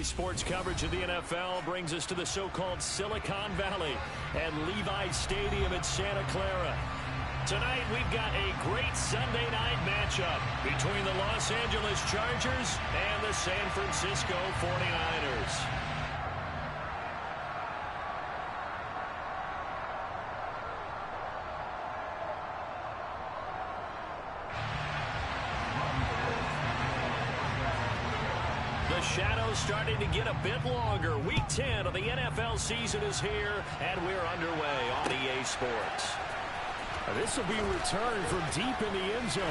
sports coverage of the NFL brings us to the so-called Silicon Valley and Levi Stadium in Santa Clara. Tonight, we've got a great Sunday night matchup between the Los Angeles Chargers and the San Francisco 49ers. The shadow's starting to get a bit longer. Week 10 of the NFL season is here, and we're underway on EA Sports. This will be a return from deep in the end zone.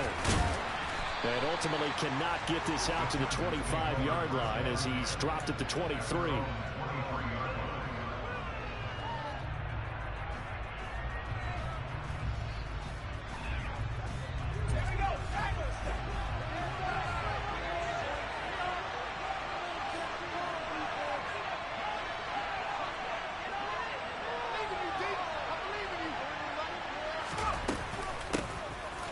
And ultimately cannot get this out to the 25-yard line as he's dropped at the 23.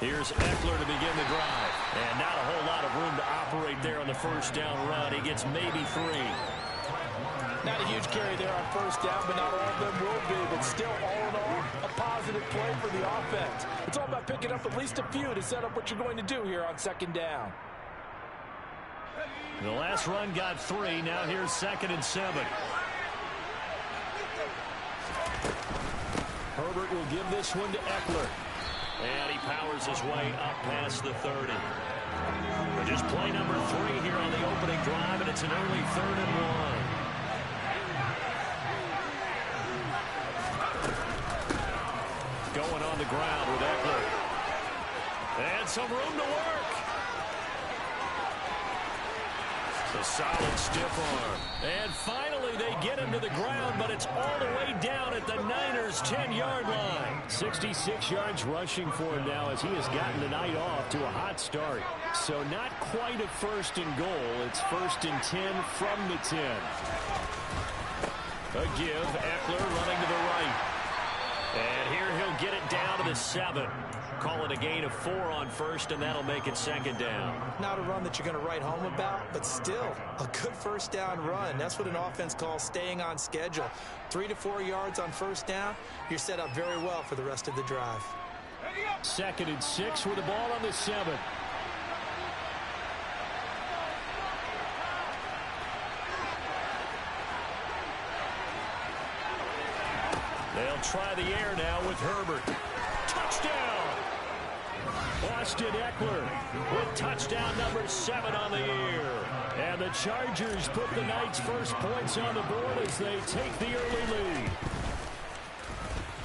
Here's Eckler to begin the drive. And not a whole lot of room to operate there on the first down run. He gets maybe 3. Not a huge carry there on first down, but not all of them will be. But still, all in all, a positive play for the offense. It's all about picking up at least a few to set up what you're going to do here on second down. The last run got 3. Now here's 2nd and 7. Herbert will give this one to Eckler. And he powers his way up past the 30. Just play number 3 here on the opening drive, and it's an early 3rd and 1. Going on the ground with Eckler. And some room to work. A solid stiff arm. And finally they get him to the ground, but it's all the way down at the Niners' 10-yard line. 66 yards rushing for him now as he has gotten the night off to a hot start. So not quite a 1st and goal. It's 1st and 10 from the 10. A give. Eckler running to the right. And here he'll get it down to the 7. Call it a gain of 4 on 1st, and that'll make it 2nd down. Not a run that you're going to write home about, but still a good first down run. That's what an offense calls staying on schedule. 3 to 4 yards on first down, you're set up very well for the rest of the drive. 2nd and 6 with the ball on the 7. They'll try the air now with Herbert. Touchdown! Austin Eckler with touchdown number 7 on the year. And the Chargers put the night's first points on the board as they take the early lead.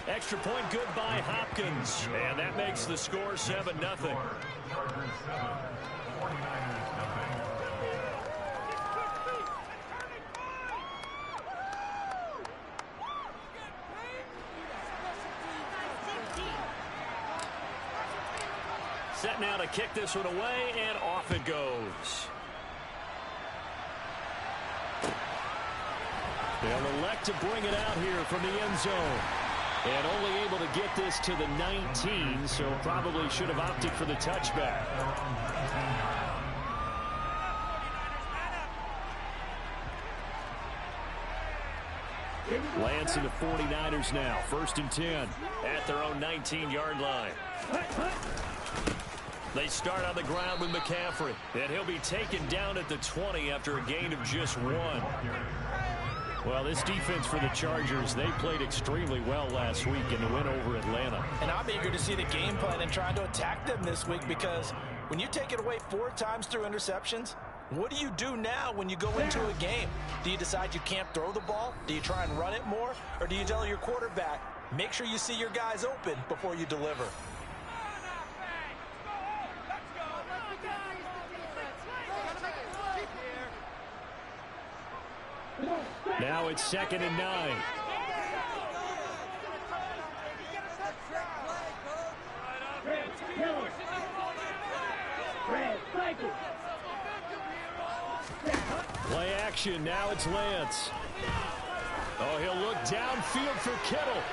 Extra point good by Hopkins. And that makes the score 7-0. Set now to kick this one away, and off it goes. They'll elect to bring it out here from the end zone. And only able to get this to the 19, so probably should have opted for the touchback. Lance and the 49ers now, 1st and 10. At their own 19-yard line. They start on the ground with McCaffrey, and he'll be taken down at the 20 after a gain of just 1. Well, this defense for the Chargers, they played extremely well last week in the win over Atlanta. And I'm eager to see the game plan and trying to attack them this week, because when you take it away 4 times through interceptions, what do you do now when you go into a game? Do you decide you can't throw the ball? Do you try and run it more? Or do you tell your quarterback, make sure you see your guys open before you deliver? Now it's 2nd and 9. Play action. Now it's Lance. Oh, he'll look downfield for Kittle.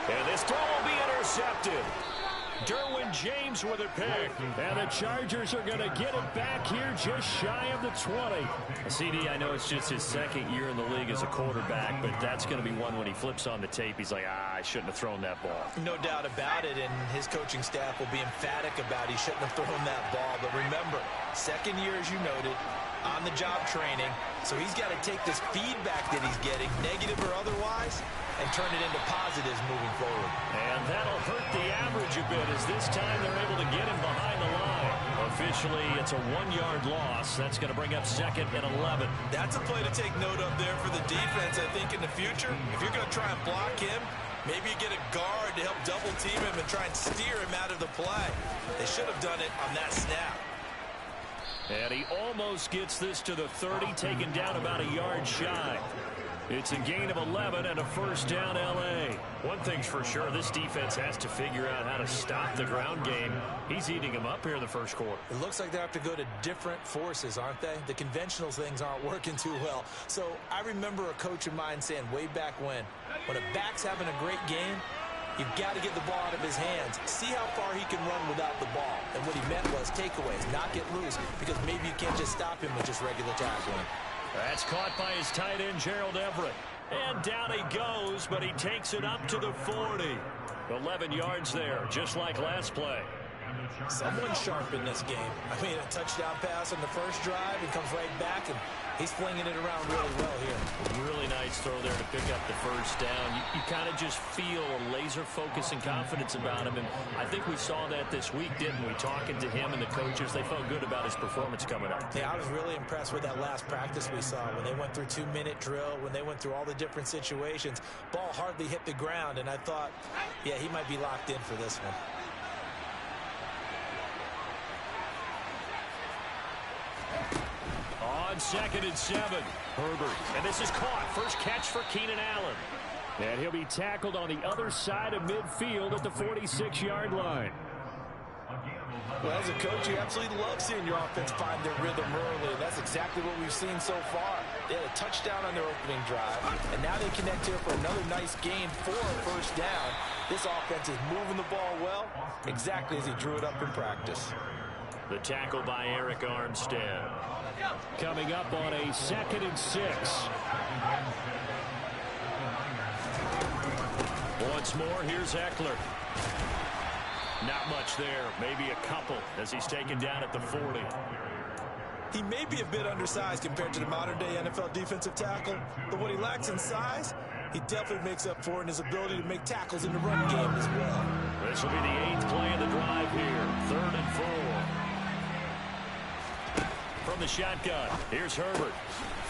And this throw will be intercepted. Derwin James with a pick. And the Chargers are going to get it back here just shy of the 20. CD, I know it's just his second year in the league as a quarterback, but that's going to be one when he flips on the tape. He's like, I shouldn't have thrown that ball. No doubt about it, and his coaching staff will be emphatic about he shouldn't have thrown that ball. But remember, second year, as you noted, on-the-job training, so he's got to take this feedback that he's getting, negative or otherwise, and turn it into positives moving forward. And that'll hurt the average a bit as this time they're able to get him behind the line. Officially, it's a 1-yard loss. That's going to bring up 2nd and 11. That's a play to take note of there for the defense, I think, in the future. If you're going to try and block him, maybe you get a guard to help double-team him and try and steer him out of the play. They should have done it on that snap. And he almost gets this to the 30, taken down about a yard shy. It's a gain of 11 and a first down, L.A. One thing's for sure, this defense has to figure out how to stop the ground game. He's eating them up here in the first quarter. It looks like they have to go to different forces, aren't they? The conventional things aren't working too well. So I remember a coach of mine saying way back when a back's having a great game, you've got to get the ball out of his hands. See how far he can run without the ball. And what he meant was takeaways, not get loose, because maybe you can't just stop him with just regular tackling. That's caught by his tight end, Gerald Everett. And down he goes, but he takes it up to the 40. 11 yards there, just like last play. Someone sharp in this game. I mean, a touchdown pass on the first drive. He comes right back, and he's flinging it around really well here. Really nice throw there to pick up the first down. You kind of just feel a laser focus and confidence about him, and I think we saw that this week, didn't we? Talking to him and the coaches, they felt good about his performance coming up. Yeah, I was really impressed with that last practice we saw when they went through 2-minute drill, when they went through all the different situations. Ball hardly hit the ground, and I thought, yeah, he might be locked in for this one. On 2nd and 7, Herbert. And this is caught. First catch for Keenan Allen. And he'll be tackled on the other side of midfield at the 46-yard line. Well, as a coach, you absolutely love seeing your offense find their rhythm early. That's exactly what we've seen so far. They had a touchdown on their opening drive, and now they connect here for another nice gain for a first down. This offense is moving the ball well, exactly as he drew it up in practice. The tackle by Eric Armstead. Coming up on a 2nd and 6. Once more, here's Eckler. Not much there, maybe a couple as he's taken down at the 40. He may be a bit undersized compared to the modern-day NFL defensive tackle, but what he lacks in size, he definitely makes up for in his ability to make tackles in the run game as well. This will be the 8th play of the drive here, 3rd and 4. From the shotgun, here's Herbert.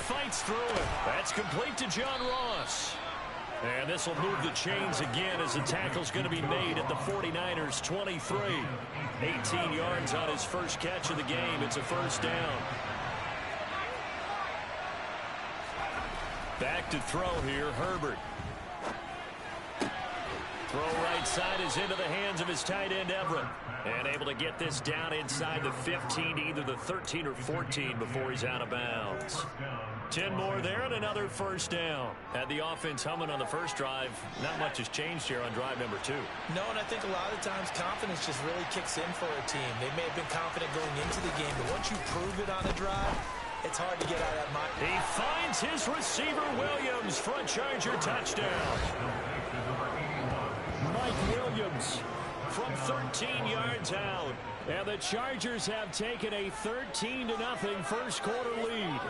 Fights through it. That's complete to John Ross. And this will move the chains again as the tackle's going to be made at the 49ers 23. 18 yards on his first catch of the game. It's a first down. Back to throw here, Herbert. Throw right side is into the hands of his tight end, Everett. And able to get this down inside the 15 to either the 13 or 14 before he's out of bounds. 10 more there and another first down. Had the offense humming on the first drive. Not much has changed here on drive number 2. No, and I think a lot of times confidence just really kicks in for a team. They may have been confident going into the game, but once you prove it on a drive, it's hard to get out of that mind. He finds his receiver, Williams, for a Charger touchdown. Mike Williams from 13 yards out. And the Chargers have taken a 13-0 first quarter lead.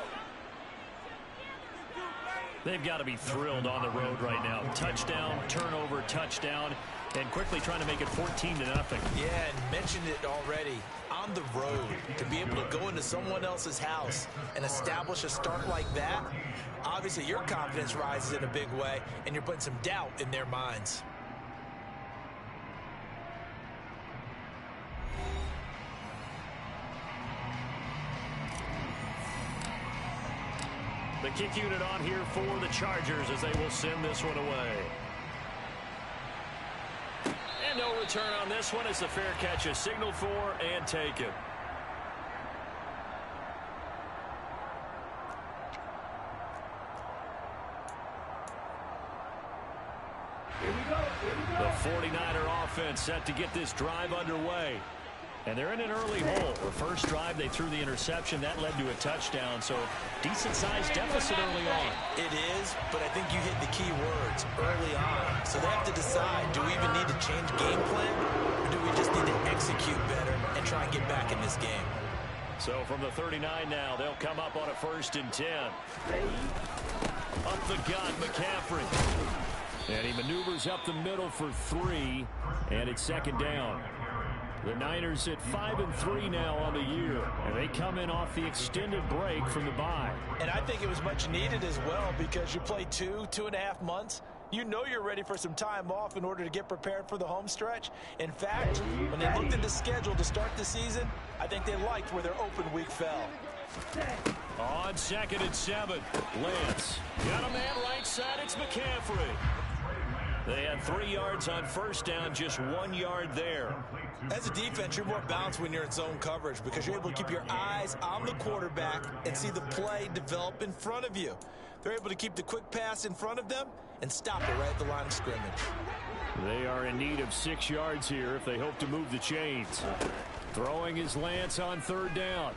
They've got to be thrilled on the road right now. Touchdown, turnover, touchdown, and quickly trying to make it 14-0. Yeah, and mentioned it already. On the road, to be able to go into someone else's house and establish a start like that, obviously your confidence rises in a big way, and you're putting some doubt in their minds. The kick unit on here for the Chargers as they will send this one away. And no return on this one as the fair catch is signaled for and taken. The 49er offense set to get this drive underway. And they're in an early hole. The first drive, they threw the interception. That led to a touchdown, so decent-sized deficit early on. It is, but I think you hit the key words early on. So they have to decide, do we even need to change game plan, or do we just need to execute better and try and get back in this game? So from the 39 now, they'll come up on a 1st and 10. Up the gut, McCaffrey. And he maneuvers up the middle for 3, and it's 2nd down. The Niners at 5-3 now on the year, and they come in off the extended break from the bye. And I think it was much needed as well, because you play 2.5 months. You know you're ready for some time off in order to get prepared for the home stretch. In fact, when they looked at the schedule to start the season, I think they liked where their open week fell. On 2nd and 7, Lance. Got a man right side, it's McCaffrey. They had 3 yards on 1st down, just 1 yard there. As a defense, you're more balanced when you're in zone coverage because you're able to keep your eyes on the quarterback and see the play develop in front of you. They're able to keep the quick pass in front of them and stop it right at the line of scrimmage. They are in need of 6 yards here if they hope to move the chains. Throwing is Lance on 3rd down.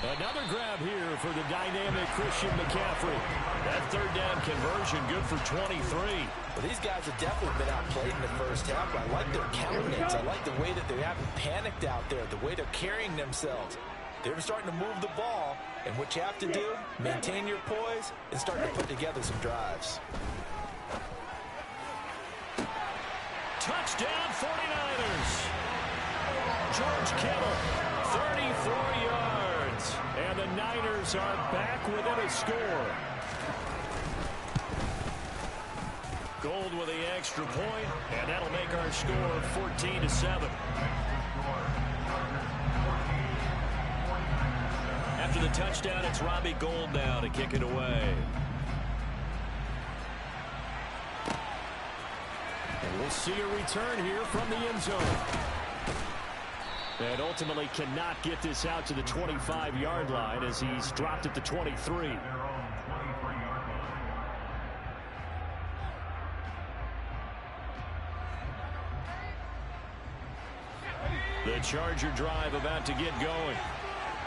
Another grab here for the dynamic Christian McCaffrey. That 3rd down conversion good for 23. Well, these guys have definitely been outplayed in the first half, but I like their countenance. I like the way that they haven't panicked out there, the way they're carrying themselves. They're starting to move the ball, and what you have to do, maintain your poise and start to put together some drives. Touchdown 49ers. George Kittle, 34 yards. And the Niners are back within a score. Gold with the extra point, and that'll make our score 14-7. After the touchdown, it's Robbie Gould now to kick it away. And we'll see a return here from the end zone. And ultimately cannot get this out to the 25-yard line as he's dropped at the 23. The Charger drive about to get going.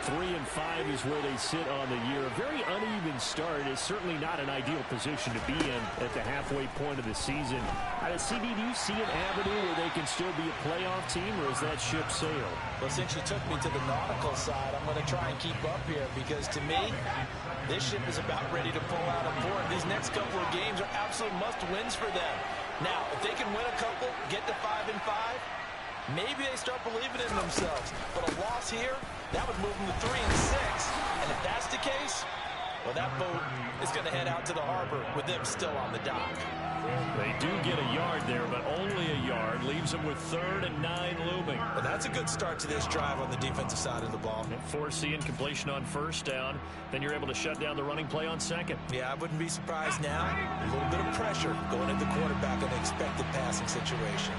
3-5 is where they sit on the year. A very uneven start is certainly not an ideal position to be in at the halfway point of the season. CD, do you see an avenue where they can still be a playoff team, or is that ship sailed? Well, since you took me to the nautical side, I'm going to try and keep up here because, to me, this ship is about ready to pull out of port. These next couple of games are absolute must-wins for them. Now, if they can win a couple, get to 5-5, maybe they start believing in themselves. But a loss here, that would move them to 3-6. And if that's the case, well, that boat is going to head out to the harbor with them still on the dock. They do get a yard there, but only a yard. Leaves them with 3rd and 9 looming. And that's a good start to this drive on the defensive side of the ball. Forcing incompletion on 1st down. Then you're able to shut down the running play on 2nd. Yeah, I wouldn't be surprised now. A little bit of pressure going at the quarterback in an expected passing situation.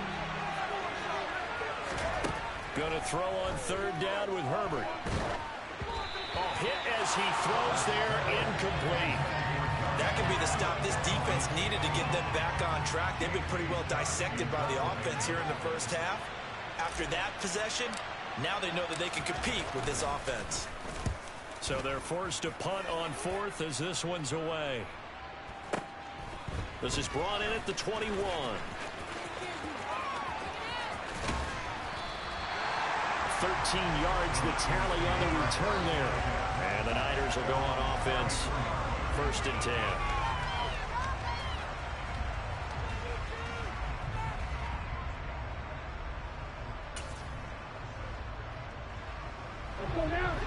Going to throw on 3rd down with Herbert. Oh, hit as he throws there, incomplete. That could be the stop this defense needed to get them back on track. They've been pretty well dissected by the offense here in the first half. After that possession, now they know that they can compete with this offense. So they're forced to punt on 4th as this one's away. This is brought in at the 21. 13 yards, the tally on the return there. And the Niners will go on offense. 1st and 10.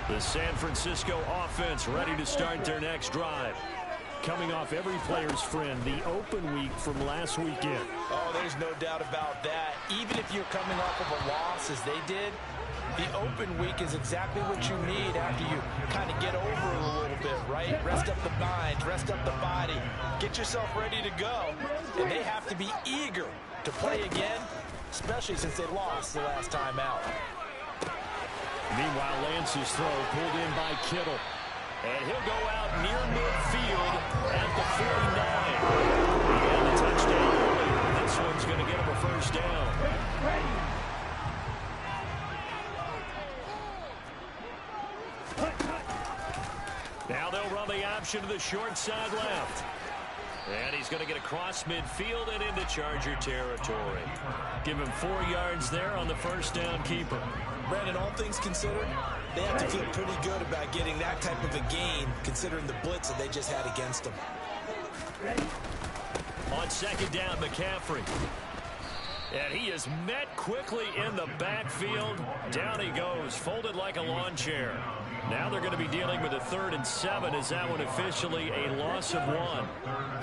The San Francisco offense ready to start their next drive. Coming off every player's friend, the open week from last weekend. Oh, there's no doubt about that. Even if you're coming off of a loss as they did, the open week is exactly what you need after you kind of get over it a little bit, right? Rest up the mind, rest up the body, get yourself ready to go. And they have to be eager to play again, especially since they lost the last time out. Meanwhile, Lance's throw pulled in by Kittle. And he'll go out near midfield at the 49. And the touchdown earlier. This one's going to get him a first down. Now they'll run the option to the short side left. And he's going to get across midfield and into Charger territory. Give him 4 yards there on the first down keeper. Brandon, all things considered, they have to feel pretty good about getting that type of a gain, considering the blitz that they just had against them. On second down, McCaffrey. And he is met quickly in the backfield. Down he goes, folded like a lawn chair. Now they're going to be dealing with a 3rd and 7. Is that one officially a loss of 1?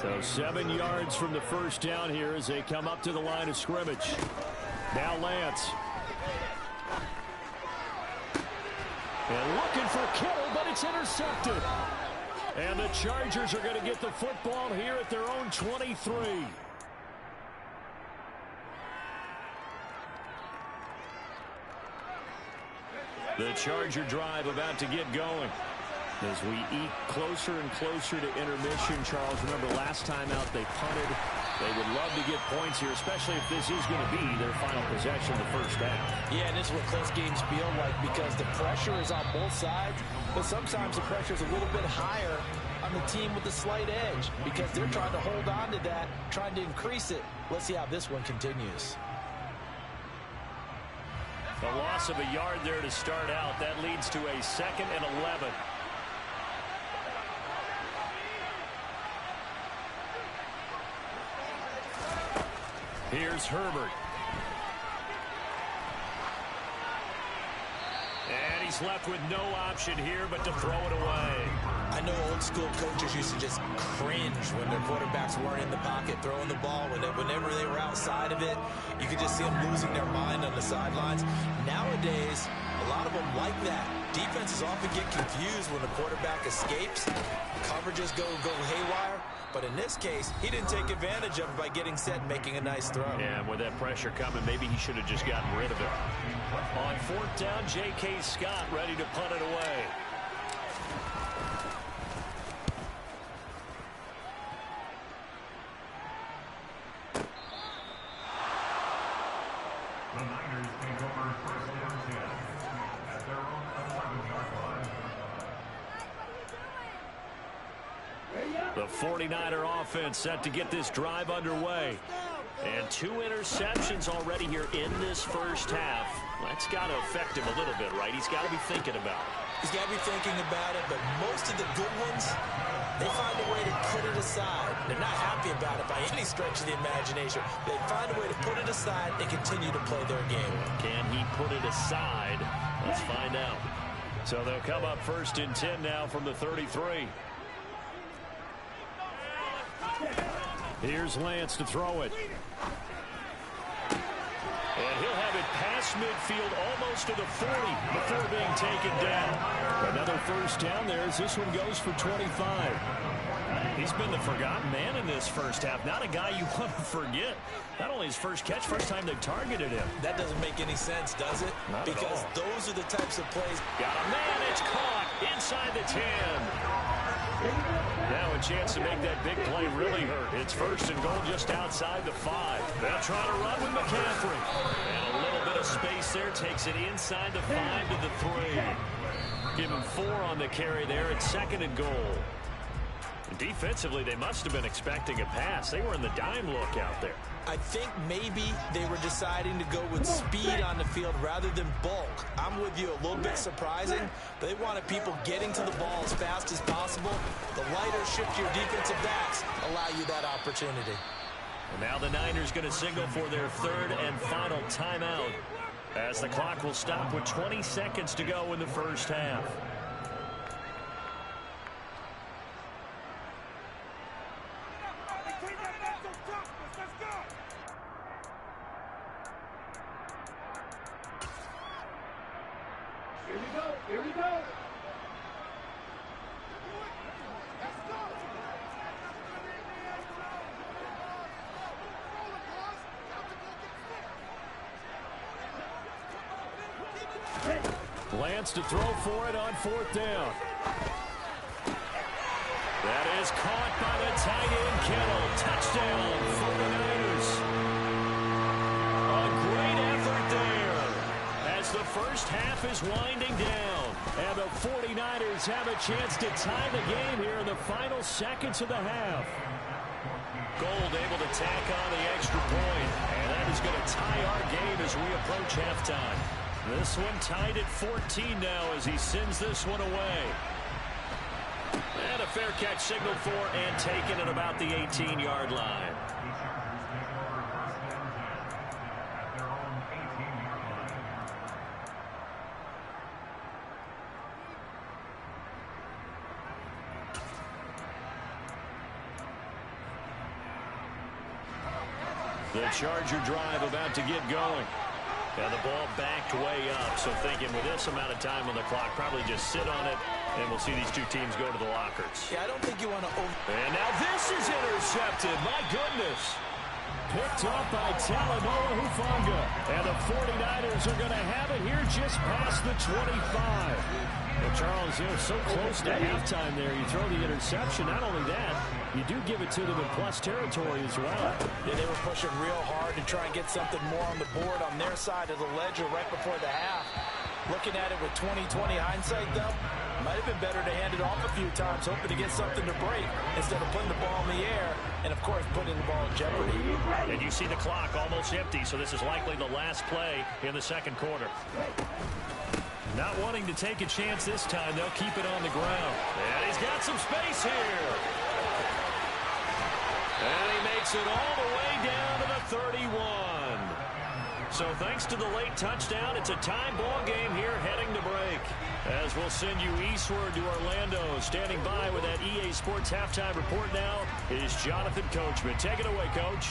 So 7 yards from the first down here as they come up to the line of scrimmage. Now Lance. And looking for Kittle, but it's intercepted. And the Chargers are going to get the football here at their own 23. The Charger drive about to get going. As we eat closer and closer to intermission, Charles, remember last time out they punted. They would love to get points here, especially if this is going to be their final possession of the first half. Yeah, and this is what close games feel like because the pressure is on both sides, but sometimes the pressure is a little bit higher on the team with the slight edge because they're trying to hold on to that, trying to increase it. Let's see how this one continues. A loss of a yard there to start out. That leads to a 2nd and 11. Here's Herbert. And he's left with no option here but to throw it away. I know old school coaches used to just cringe when their quarterbacks weren't in the pocket throwing the ball. Whenever they were outside of it, you could just see them losing their mind on the sidelines. Nowadays, a lot of them like that. Defenses often get confused when the quarterback escapes. Coverages go haywire. But in this case, he didn't take advantage of it by getting set and making a nice throw. Yeah, and with that pressure coming, maybe he should have just gotten rid of it. On 4th down, J.K. Scott ready to punt it away. The 49er offense set to get this drive underway. And 2 interceptions already here in this first half. That's got to affect him a little bit, right? He's got to be thinking about it. He's got to be thinking about it, but most of the good ones, they find a way to put it aside. They're not happy about it by any stretch of the imagination. They find a way to put it aside and continue to play their game. Can he put it aside? Let's find out. So they'll come up 1st and 10 now from the 33. Here's Lance to throw it. And he'll have it past midfield almost to the 40 before being taken down. Another first down there as this one goes for 25. He's been the forgotten man in this first half. Not a guy you want to forget. Not only his first catch, first time they've targeted him. That doesn't make any sense, does it? Not because at all. Those are the types of plays. Got a man, it's caught inside the 10. Now a chance to make that big play really hurt. It's 1st and goal just outside the 5. They'll try to run with McCaffrey. And a little bit of space there takes it inside the 5 to the 3. Give him 4 on the carry there. It's 2nd and goal. Defensively, they must have been expecting a pass. They were in the dime look out there. I think maybe they were deciding to go with speed on the field rather than bulk. I'm with you, a little bit surprising. They wanted people getting to the ball as fast as possible. The lighter, shiftier defensive backs allow you that opportunity. And now the Niners going to signal for their 3rd and final timeout as the clock will stop with 20 seconds to go in the first half. Here we go. Lance to throw for it on 4th down. That is caught by the tight end, Kittle. Touchdown, 49ers. A great effort there as the first half is winding down. And the 49ers have a chance to tie the game here in the final seconds of the half. Gold able to tack on the extra point. And that is going to tie our game as we approach halftime. This one tied at 14 now as he sends this one away. And a fair catch signaled for and taken at about the 18-yard line. The Charger drive about to get going. And the ball backed way up. So thinking with this amount of time on the clock, probably just sit on it, and we'll see these two teams go to the lockers. Yeah, I don't think you want to And now this is intercepted. My goodness. Picked up by Talanoa Hufanga. And the 49ers are going to have it here just past the 25. Well, Charles, they're so close to halftime there. You throw the interception. Not only that, you do give it to them in plus territory as well. Yeah, they were pushing real hard to try and get something more on the board on their side of the ledger right before the half. Looking at it with 20/20 hindsight, though, might have been better to hand it off a few times, hoping to get something to break instead of putting the ball in the air and, of course, putting the ball in jeopardy. And you see the clock almost empty, so this is likely the last play in the second quarter. Not wanting to take a chance this time, they'll keep it on the ground. And he's got some space here. And he makes it all the way down to the 31. So thanks to the late touchdown, it's a tie ball game here heading to break. As we'll send you eastward to Orlando. Standing by with that EA Sports halftime report now is Jonathan Coachman. Take it away, Coach.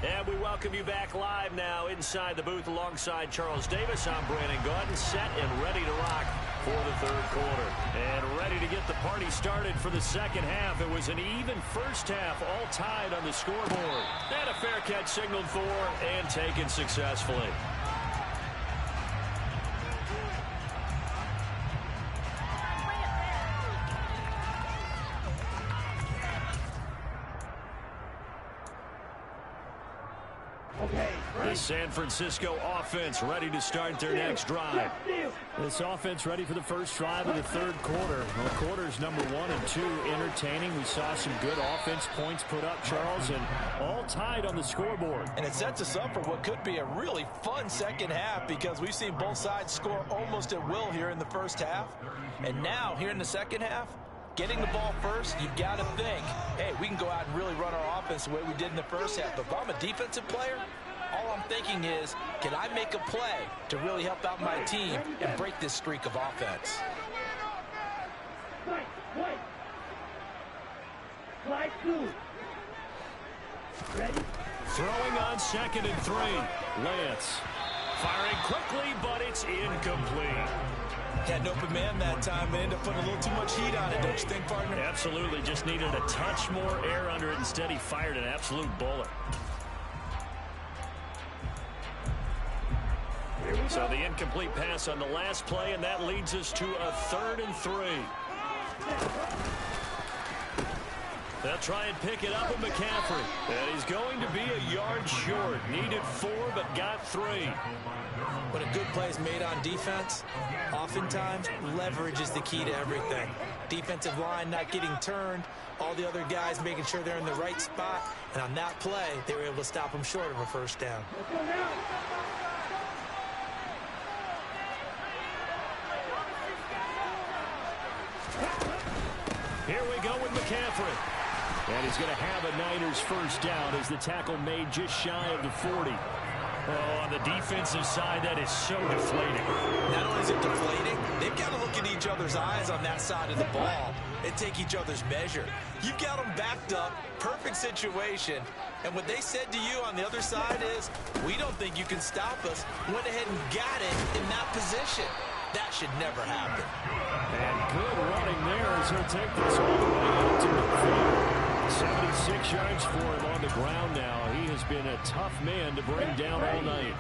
And we welcome you back live now inside the booth alongside Charles Davis. I'm Brandon Gaudin, set and ready to rock for the third quarter. And ready to get the party started for the second half. It was an even first half, all tied on the scoreboard. And a fair catch signaled for and taken successfully. The San Francisco offense ready to start their next drive. This offense ready for the first drive of the third quarter. Well, quarters number 1 and 2 entertaining. We saw some good offense points put up, Charles, and all tied on the scoreboard. And it sets us up for what could be a really fun second half because we've seen both sides score almost at will here in the first half. And now, here in the second half, getting the ball first, you've got to think, hey, we can go out and really run our offense the way we did in the first half. But if I'm a defensive player, all I'm thinking is, can I make a play to really help out my team and break this streak of offense? Slide 2. Ready? Throwing on 2nd and 3. Lance firing quickly, but it's incomplete. Had an open man that time, but ended up putting a little too much heat on it, don't you think, partner? Absolutely. Just needed a touch more air under it. Instead, he fired an absolute bullet. So the incomplete pass on the last play, and that leads us to a 3rd and 3. They'll try and pick it up with McCaffrey. And he's going to be a yard short. Needed 4, but got 3. When a good play is made on defense, oftentimes leverage is the key to everything. Defensive line not getting turned, all the other guys making sure they're in the right spot. And on that play, they were able to stop them short of a first down. Here we go with McCaffrey. And he's going to have a Niners first down as the tackle made just shy of the 40. Oh, on the defensive side, that is so deflating. Not only is it deflating, they've got to look in each other's eyes on that side of the ball and take each other's measure. You've got them backed up, perfect situation, and what they said to you on the other side is, we don't think you can stop us. Went ahead and got it in that position. That should never happen. And good running there as he'll take this all the way out to midfield. 76 yards for him on the ground now. He has been a tough man to bring down all night.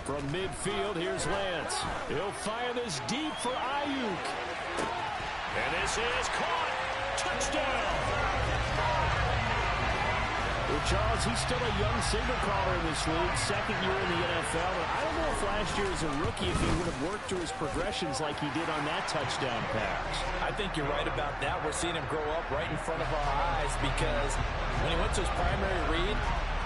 From midfield, here's Lance. He'll fire this deep for Ayuk. And this is caught. Touchdown. Well, Charles, he's still a young signal caller in this league, second year in the NFL. And I don't know if last year as a rookie, if he would have worked through his progressions like he did on that touchdown pass. I think you're right about that. We're seeing him grow up right in front of our eyes because when he went to his primary read,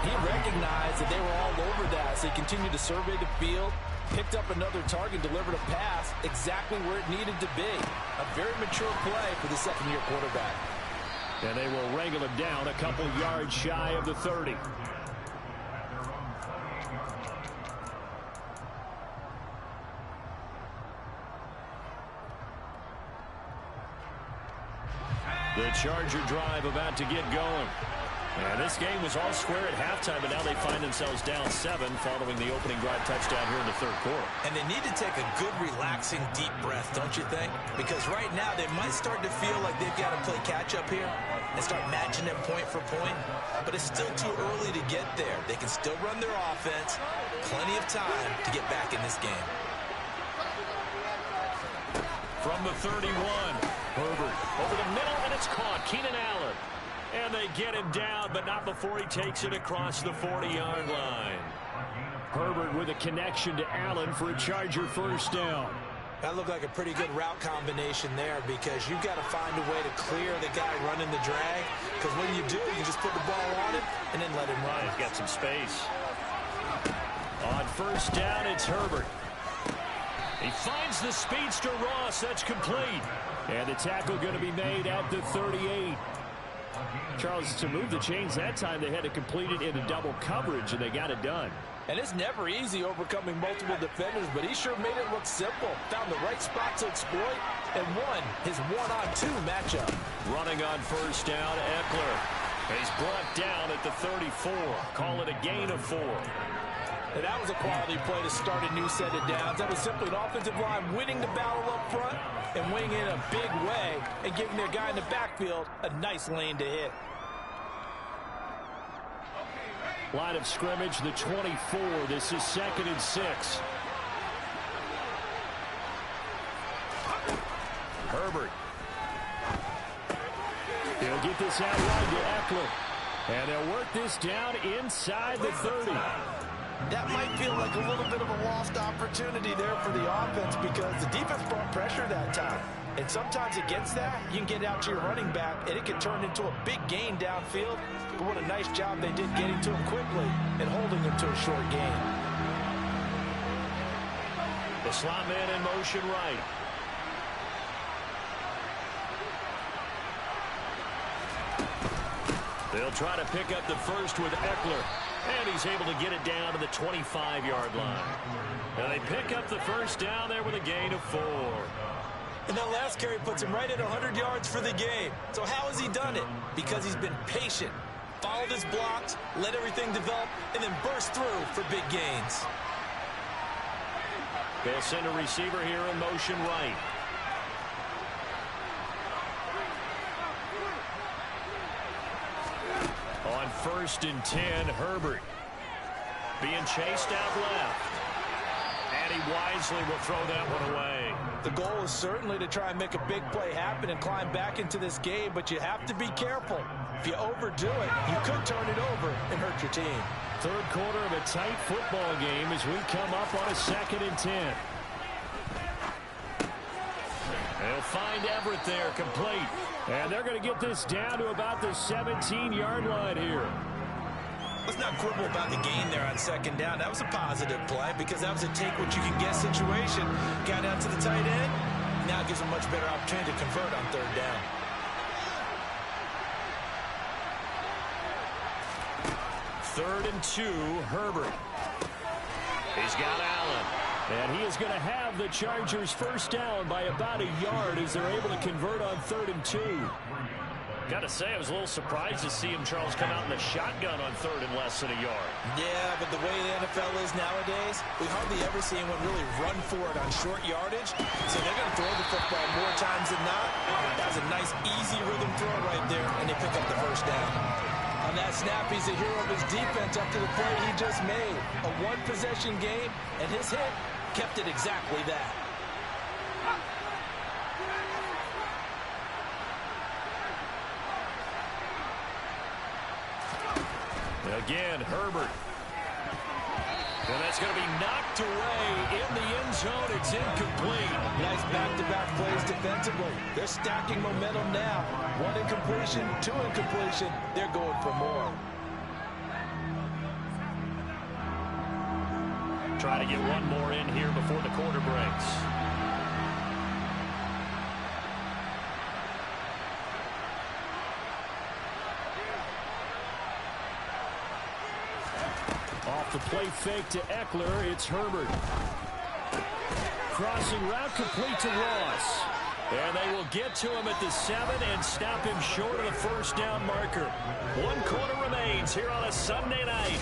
he recognized that they were all over that, so he continued to survey the field, picked up another target, delivered a pass exactly where it needed to be. A very mature play for the second-year quarterback. And they will wrangle him down a couple yards shy of the 30. The Charger drive about to get going. And this game was all square at halftime, but now they find themselves down 7 following the opening drive touchdown here in the third quarter. And they need to take a good, relaxing, deep breath, don't you think? Because right now they might start to feel like they've got to play catch-up here and start matching it point for point. But it's still too early to get there. They can still run their offense. Plenty of time to get back in this game. From the 31, Herbert over the middle, and it's caught. Keenan Allen. And they get him down, but not before he takes it across the 40-yard line. Herbert with a connection to Allen for a Charger first down. That looked like a pretty good route combination there because you've got to find a way to clear the guy running the drag. Because when you do, you just put the ball on him and then let him run. He's got some space. On first down, it's Herbert. He finds the speedster Ross. That's complete. And the tackle going to be made at the 38. Charles, to move the chains that time, they had to complete it in a double coverage, and they got it done. And it's never easy overcoming multiple defenders, but he sure made it look simple. Found the right spot to exploit and won his one-on-two matchup. Running on first down, Eckler. He's brought down at the 34. Call it a gain of 4. And that was a quality play to start a new set of downs. That was simply an offensive line winning the battle up front and winning in a big way and giving their guy in the backfield a nice lane to hit. Line of scrimmage, the 24. This is 2nd and 6. Herbert. He'll get this out wide to Eckler. And they'll work this down inside the 30. That might feel like a little bit of a lost opportunity there for the offense because the defense brought pressure that time. And sometimes against that, you can get out to your running back, and it can turn into a big gain downfield. But what a nice job they did getting to him quickly and holding him to a short gain. The slot man in motion right. They'll try to pick up the first with Eckler. And he's able to get it down to the 25-yard line. And they pick up the first down there with a gain of 4. And that last carry puts him right at 100 yards for the game. So how has he done it? Because he's been patient, followed his blocks, let everything develop, and then burst through for big gains. They'll send a receiver here in motion right. On 1st and 10, Herbert being chased out left. And he wisely will throw that one away. The goal is certainly to try and make a big play happen and climb back into this game, but you have to be careful. If you overdo it, you could turn it over and hurt your team. Third quarter of a tight football game as we come up on a 2nd and 10. They'll find Everett there, complete. And they're going to get this down to about the 17-yard line here. Let's not quibble about the gain there on 2nd down. That was a positive play because that was a take-what-you-can-get situation. Got out to the tight end. Now it gives them a much better opportunity to convert on 3rd down. Third and 2, Herbert. He's got Allen. And he is going to have the Chargers first down by about a yard as they're able to convert on 3rd and 2. Got to say, I was a little surprised to see him, Charles, come out in the shotgun on 3rd and less than a yard. Yeah, but the way the NFL is nowadays, we hardly ever see anyone really run for it on short yardage. So they're going to throw the football more times than not. That was a nice, easy rhythm throw right there, and they pick up the first down. On that snap, he's the hero of his defense up to the play he just made. A one-possession game, and his hit kept it exactly that. Again, Herbert. And that's going to be knocked away in the end zone. It's incomplete. Nice back-to-back plays defensively. They're stacking momentum now. 1 incompletion, 2 incompletion. They're going for more. Try to get one more in here before the quarter breaks. Off the play fake to Eckler, it's Herbert. Crossing route complete to Ross. And they will get to him at the 7 and stop him short of the first down marker. 1 quarter remains here on a Sunday night.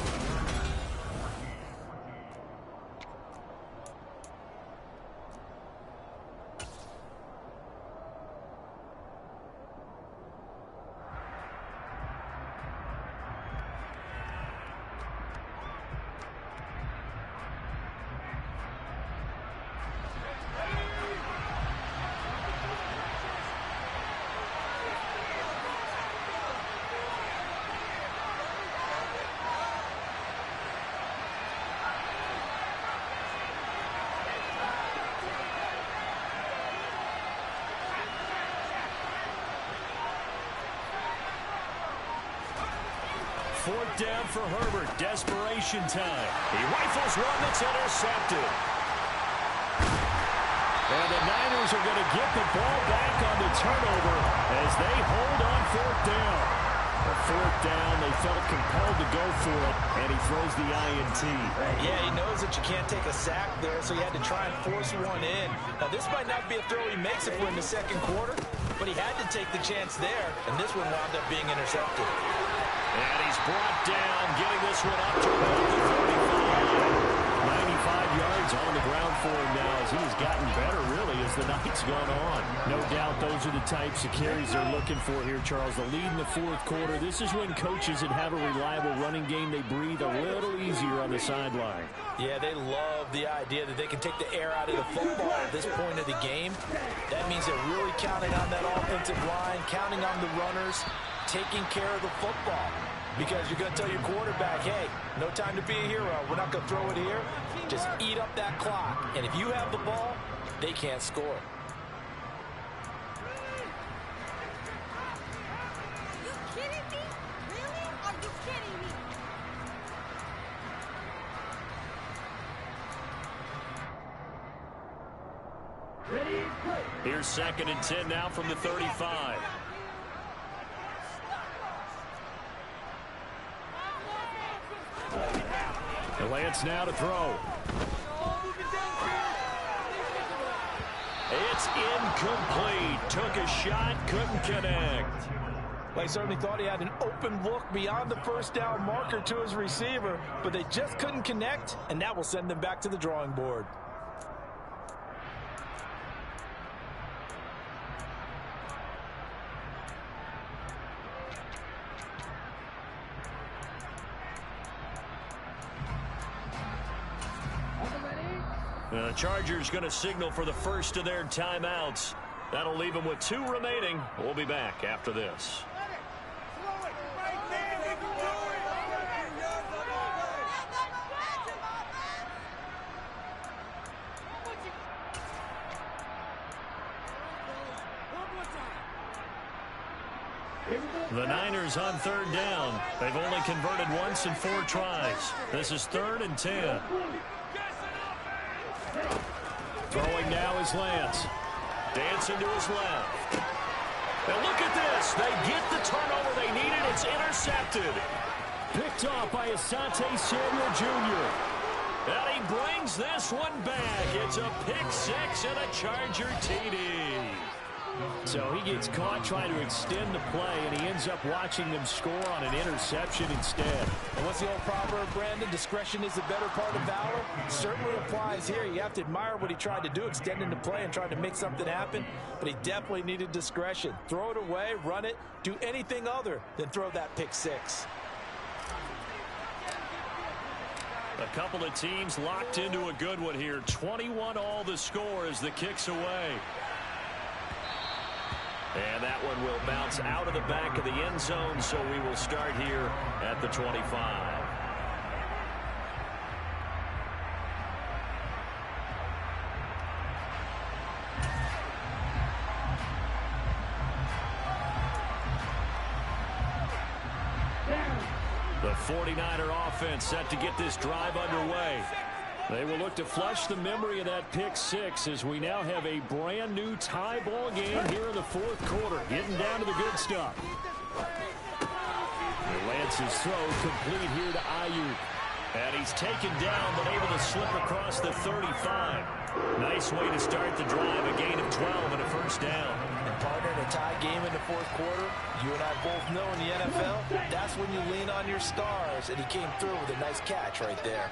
Fourth down for Herbert. Desperation time. He rifles one that's intercepted. And the Niners are going to get the ball back on the turnover as they hold on 4th down. A 4th down, they felt compelled to go for it, and he throws the INT. Yeah, he knows that you can't take a sack there, so he had to try and force one in. Now, this might not be a throw he makes if we're in the 2nd quarter, but he had to take the chance there, and this one wound up being intercepted. And he's brought down, getting this one up to about the 35. 95 yards on the ground for him now as he's gotten better, really, as the night's gone on. No doubt those are the types of carries they're looking for here, Charles. The lead in the 4th quarter. This is when coaches that have a reliable running game, they breathe a little easier on the sideline. Yeah, they love the idea that they can take the air out of the football at this point of the game. That means they're really counting on that offensive line, counting on the runners, taking care of the football. Because you're going to tell your quarterback, hey, no time to be a hero. We're not going to throw it here. Just eat up that clock. And if you have the ball, they can't score. Are you kidding me? Really? Are you kidding me? Here's 2nd and 10 now from the 35. The Lance now to throw. It's incomplete. Took a shot, couldn't connect. Well, he certainly thought he had an open look beyond the first down marker to his receiver, but they just couldn't connect, and that will send them back to the drawing board. The Chargers going to signal for the first of their timeouts. That'll leave them with 2 remaining. We'll be back after this. The Niners on 3rd down. They've only converted once in 4 tries. This is 3rd and 10. Throwing now is Lance. Dancing to his left. And look at this. They get the turnover they needed. It's intercepted. Picked off by Asante Samuel Jr. And he brings this one back. It's a pick six and a Charger TD. So he gets caught trying to extend the play, and he ends up watching them score on an interception instead. And what's the old proverb, Brandon? Discretion is the better part of valor. Certainly applies here. You have to admire what he tried to do, extending the play and trying to make something happen. But he definitely needed discretion. Throw it away, run it, do anything other than throw that pick six. A couple of teams locked into a good one here. 21 all the score as the kick's away. And that one will bounce out of the back of the end zone, so we will start here at the 25. The 49er offense set to get this drive underway. They will look to flush the memory of that pick six as we now have a brand new tie ball game here in the fourth quarter. Getting down to the good stuff. Lance's throw complete here to Ayuk. And he's taken down but able to slip across the 35. Nice way to start the drive. A gain of 12 and a first down. And partner, in a tie game in the fourth quarter, you and I both know in the NFL, that's when you lean on your stars. And he came through with a nice catch right there.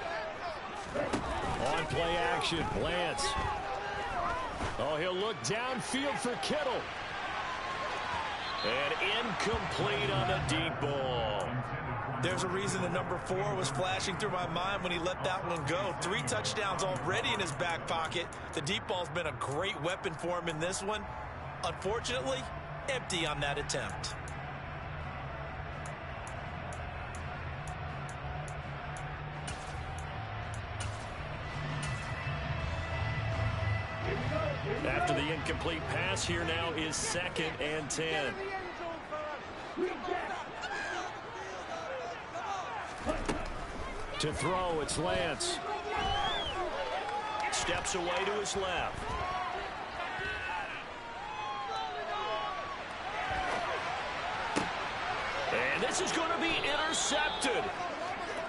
On play action, Lance. Oh, he'll look downfield for Kittle. And incomplete on the deep ball. There's a reason the number 4 was flashing through my mind when he let that one go. 3 touchdowns already in his back pocket. The deep ball's been a great weapon for him in this one. Unfortunately, empty on that attempt. After the incomplete pass, here now is 2nd and 10. To throw, it's Lance. Steps away to his left. And this is going to be intercepted.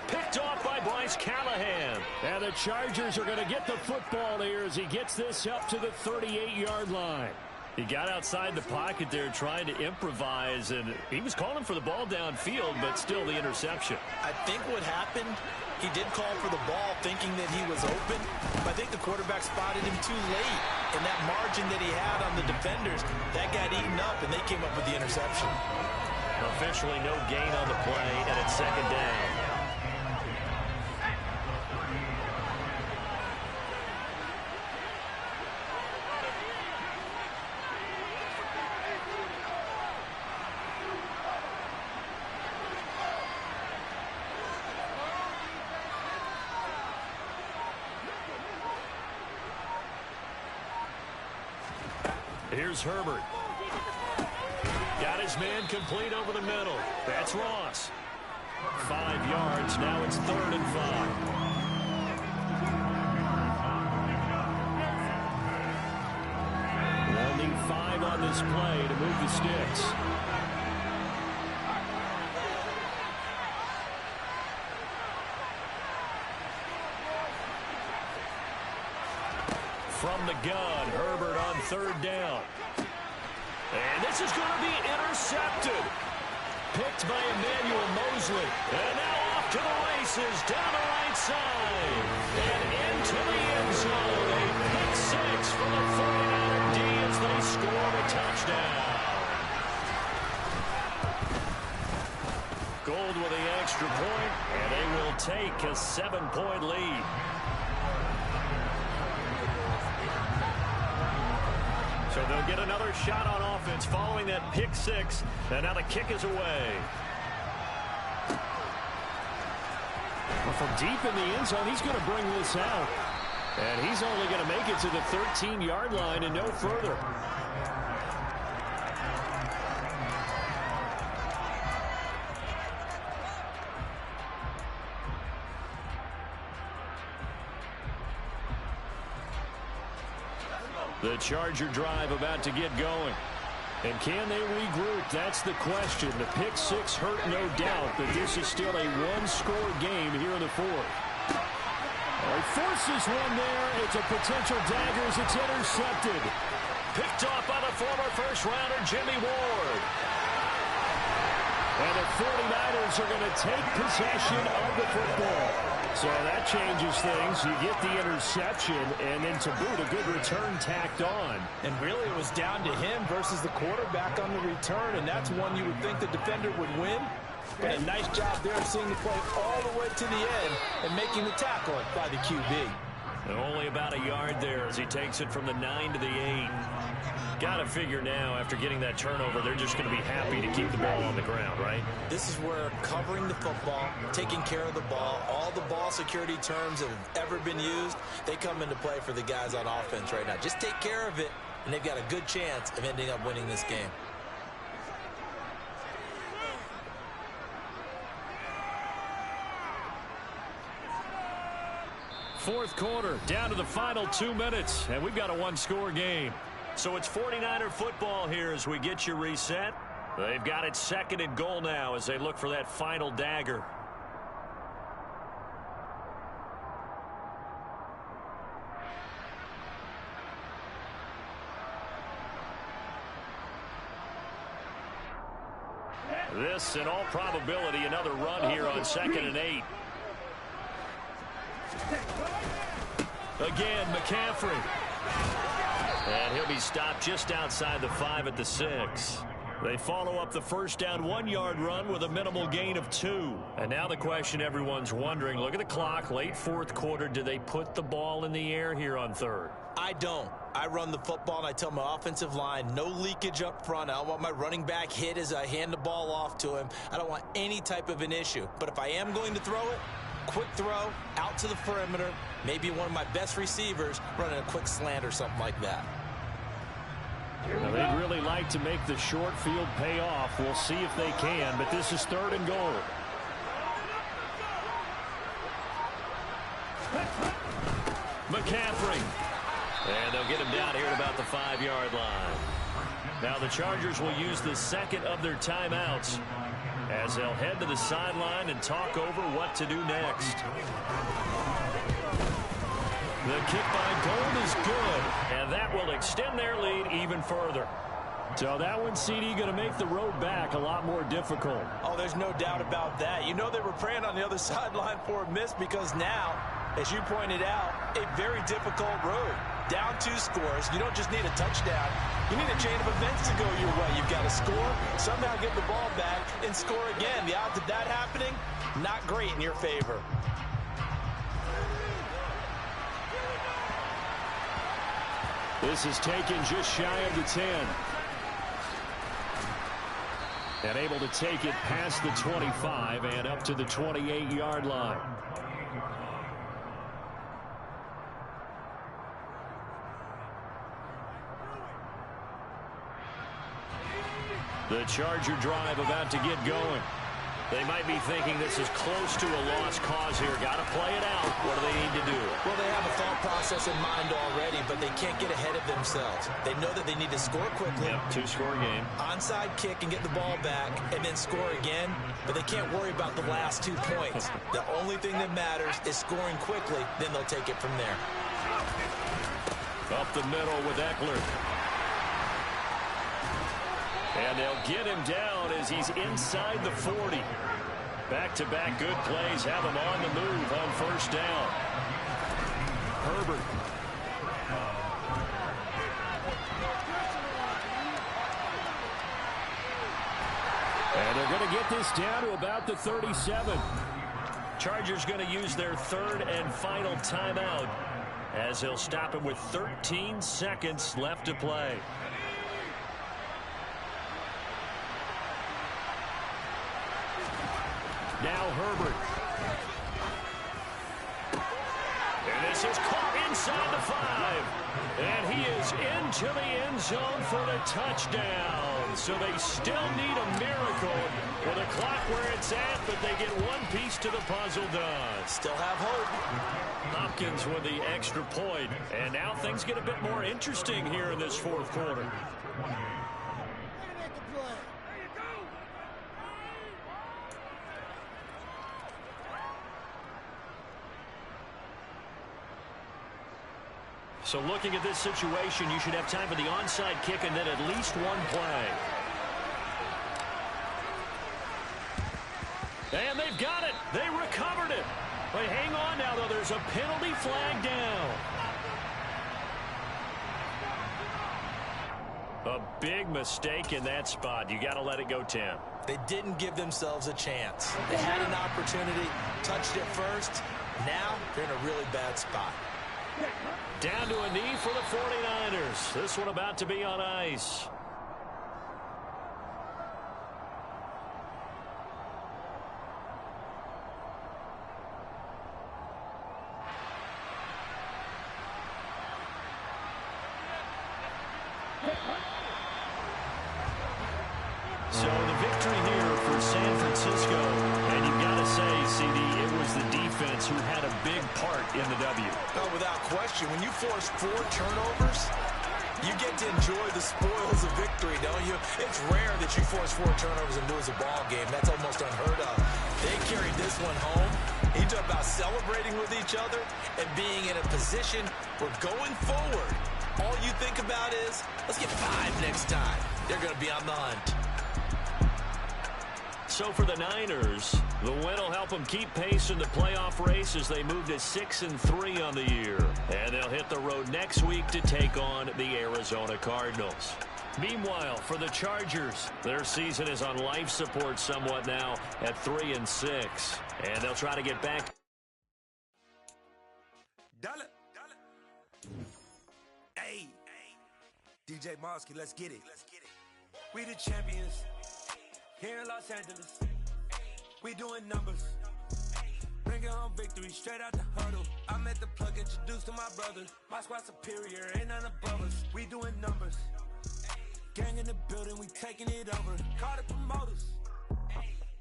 Picked off by Bryce Callahan. And the Chargers are going to get the football here as he gets this up to the 38-yard line. He got outside the pocket there trying to improvise, and he was calling for the ball downfield, but still the interception. I think what happened, he did call for the ball thinking that he was open, but I think the quarterback spotted him too late. And that margin that he had on the defenders, that got eaten up, and they came up with the interception. Officially no gain on the play, and it's 2nd down. Here's Herbert. Got his man complete over the middle. That's Ross. 5 yards. Now it's 3rd and 5. They'll need 5 on this play to move the sticks. From the gun, Herbert on 3rd down. And this is going to be intercepted. Picked by Emmanuel Mosley. And now off to the races down the right side. And into the end zone. A pick six for the 49er D as they score a touchdown. Gold with the extra point, and they will take a 7-point lead. So they'll get another shot on offense following that pick six. And now the kick is away. Well, from deep in the end zone, he's going to bring this out. And he's only going to make it to the 13-yard line and no further. The Charger drive about to get going. And can they regroup? That's the question. The pick six hurt, no doubt, but this is still a one-score game here in the fourth. He forces one there. It's a potential dagger as it's intercepted. Picked off by the former first-rounder Jimmy Ward. And the 49ers are going to take possession of the football. So that changes things. You get the interception, and then to boot, a good return tacked on. And really, it was down to him versus the quarterback on the return, and that's one you would think the defender would win. But a nice job there of seeing the play all the way to the end and making the tackle by the QB. And only about a yard there as he takes it from the 9 to the 8. Got to figure now, after getting that turnover, they're just going to be happy to keep the ball on the ground, right? This is where covering the football, taking care of the ball, all the ball security terms that have ever been used, they come into play for the guys on offense right now. Just take care of it, and they've got a good chance of ending up winning this game. Fourth quarter, down to the final 2 minutes, and we've got a one-score game. So it's 49er football here as we get you reset. They've got it second and goal now as they look for that final dagger. This, in all probability, another run here on 2nd and 8. Again, McCaffrey. And he'll be stopped just outside the 5 at the 6. They follow up the first down 1-yard run with a minimal gain of 2. And now the question everyone's wondering, look at the clock, late fourth quarter, do they put the ball in the air here on third? I don't. I run the football, and I tell my offensive line, no leakage up front. I don't want my running back hit as I hand the ball off to him. I don't want any type of an issue. But if I am going to throw it, quick throw, out to the perimeter, maybe one of my best receivers running a quick slant or something like that. Now, they'd really like to make the short field pay off. We'll see if they can, but this is 3rd and goal. McCaffrey. And they'll get him down here at about the 5-yard line. Now the Chargers will use the second of their timeouts as they'll head to the sideline and talk over what to do next. The kick by Gold is good, and that will extend their lead even further. So that one, CD, going to make the road back a lot more difficult. Oh, there's no doubt about that. You know they were praying on the other sideline for a miss because now, as you pointed out, a very difficult road. Down 2 scores. You don't just need a touchdown. You need a chain of events to go your way. You've got to score, somehow get the ball back, and score again. The odds of that happening, not great in your favor. This is taken just shy of the 10. And able to take it past the 25 and up to the 28-yard line. The Charger drive about to get going. They might be thinking this is close to a lost cause here. Got to play it out. What do they need to do? Well, they have a thought process in mind already, but they can't get ahead of themselves. They know that they need to score quickly. Yep, 2-score game. Onside kick and get the ball back and then score again, but they can't worry about the last 2 points. The only thing that matters is scoring quickly, then they'll take it from there. Up the middle with Eckler. And they'll get him down as he's inside the 40. Back-to-back good plays have him on the move on first down. Herbert. And they're going to get this down to about the 37. Chargers going to use their 3rd and final timeout as they'll stop him with 13 seconds left to play. Now Herbert. And this is caught inside the 5. And he is into the end zone for the touchdown. So they still need a miracle with a clock where it's at, but they get one piece to the puzzle done. Still have hope. Hopkins with the extra point. And now things get a bit more interesting here in this fourth quarter. So looking at this situation, you should have time for the onside kick and then at least one play. And they've got it. They recovered it. But hang on now, though. There's a penalty flag down. A big mistake in that spot. You got to let it go 10. They didn't give themselves a chance. They had an opportunity, touched it first. Now they're in a really bad spot. Down to a knee for the 49ers. This one about to be on ice. So the victory here for San Francisco, and you've got to say, CD, it was the defense who had a big part in the W. No, without question. When you force 4 turnovers, you get to enjoy the spoils of victory, don't you? It's rare that you force 4 turnovers and lose a ball game. That's almost unheard of. They carried this one home. You talk about celebrating with each other and being in a position where going forward, all you think about is, let's get 5 next time. They're going to be on the hunt. So for the Niners, the win will help them keep pace in the playoff race as they move to 6-3 on the year. And they'll hit the road next week to take on the Arizona Cardinals. Meanwhile, for the Chargers, their season is on life support somewhat now at 3-6. And they'll try to get back. Hey, DJ Mosky, let's get it. We the champions. Here in Los Angeles, we doing numbers. Bringing home victory straight out the huddle. I'm at the plug, introduced to my brother. My squad superior, ain't none above us. We doing numbers. Gang in the building, we taking it over. Call the promoters.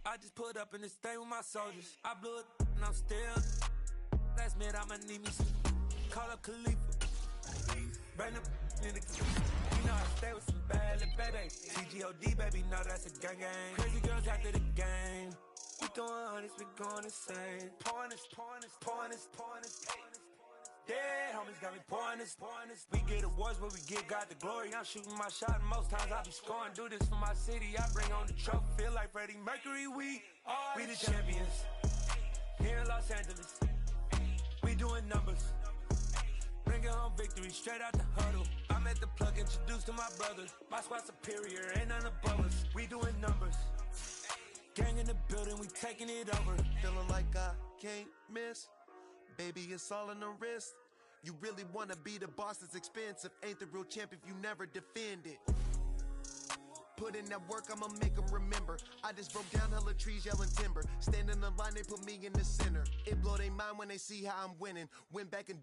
I just put up in this thing with my soldiers. I blew it and I'm still. Last minute, I'ma need me some. Call up Khalifa. Bring them in the. You know I stay with some bad little baby. TGOD, baby, know that's a gang gang. Crazy girls after the game. We doing honest, we going insane. Pouring this. Yeah, homies got me pouring this. We get awards, but we give God the glory. I'm shooting my shot, and most times I be scoring. Do this for my city, I bring on the trophy. Feel like Freddie Mercury, we the champions. Here in Los Angeles, we doing numbers. Bringing home victory straight out the huddle. I'm at the plug, introduced to my brother. My squad superior, ain't none above us. We doing numbers. Gang in the building, we taking it over. Feeling like I can't miss. Baby, it's all in the wrist. You really wanna be the boss, it's expensive. Ain't the real champ if you never defend it. Put in that work, I'ma make them remember. I just broke down hella trees, yelling timber. Stand in the line, they put me in the center. It blow their mind when they see how I'm winning. Went back and